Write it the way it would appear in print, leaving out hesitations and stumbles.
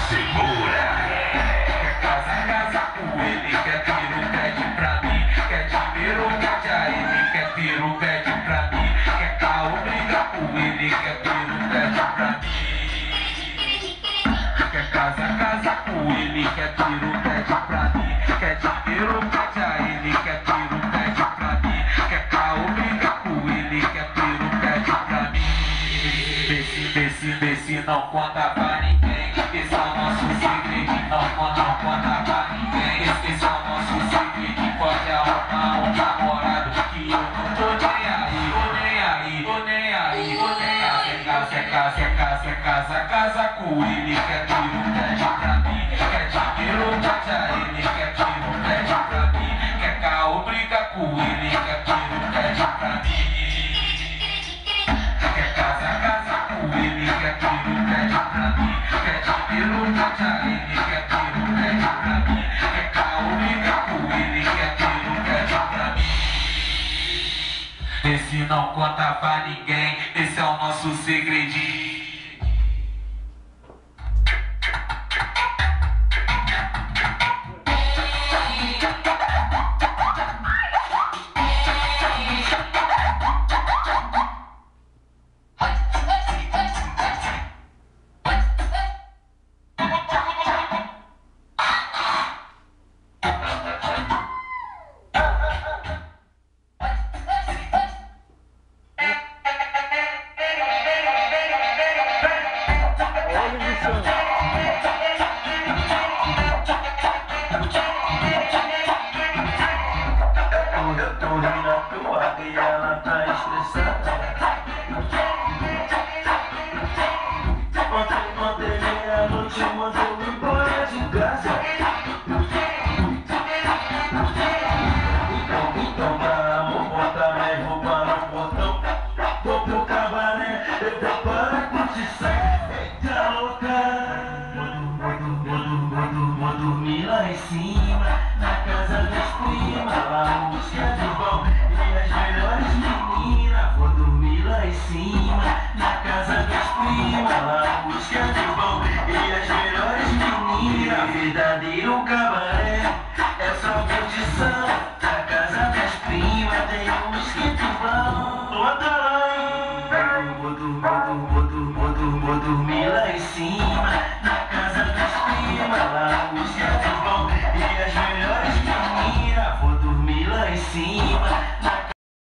Segura! Quer casa com ele, quer tiro, pede pra mim. Quer dinheiro, pede a ele, quer tiro, pede pra mim. Quer carro, briga com ele, quer tiro, pede pra mim. Quer casa com ele, quer tiro, pede pra mim. Quer dinheiro, pede a ele, quer tiro, pede pra mim. Quer carro, briga com ele, quer tiro, pede pra mim. Vê se não conta pra ninguém. Esse é o nosso segredo, não conta pra ninguém. Esse é o nosso segredo, pode arrumar um namorado que eu não tô nem aí, tô nem aí, tô nem aí, tô nem aí. Casa com ele, quer tiro, pede pra mim. Quer dinheiro, pede a ele, quer tiro, pede pra mim. Quer carro, briga com ele, quer tiro, pede pra mim. Quer casa com ele, quer tiro, pede pra mim. Quer dinheiro, pede a ele, quer tiro, pede pra mim. Quer carro, briga com ele, quer tiro, pede pra mim. Esse não conta pra ninguém, esse é o nosso segredinho. Eu tô rindo à toa e ela tá estressada. Ontem meia noite mandou embora de casa. Então pra amor, bota minha roupa no portão. Vou pro cabaré, eu vou para curtição. Eita louca, vou dormir lá em cima, na casa das primas, lá no música de bom e as melhores meninas. Vou dormir lá em cima.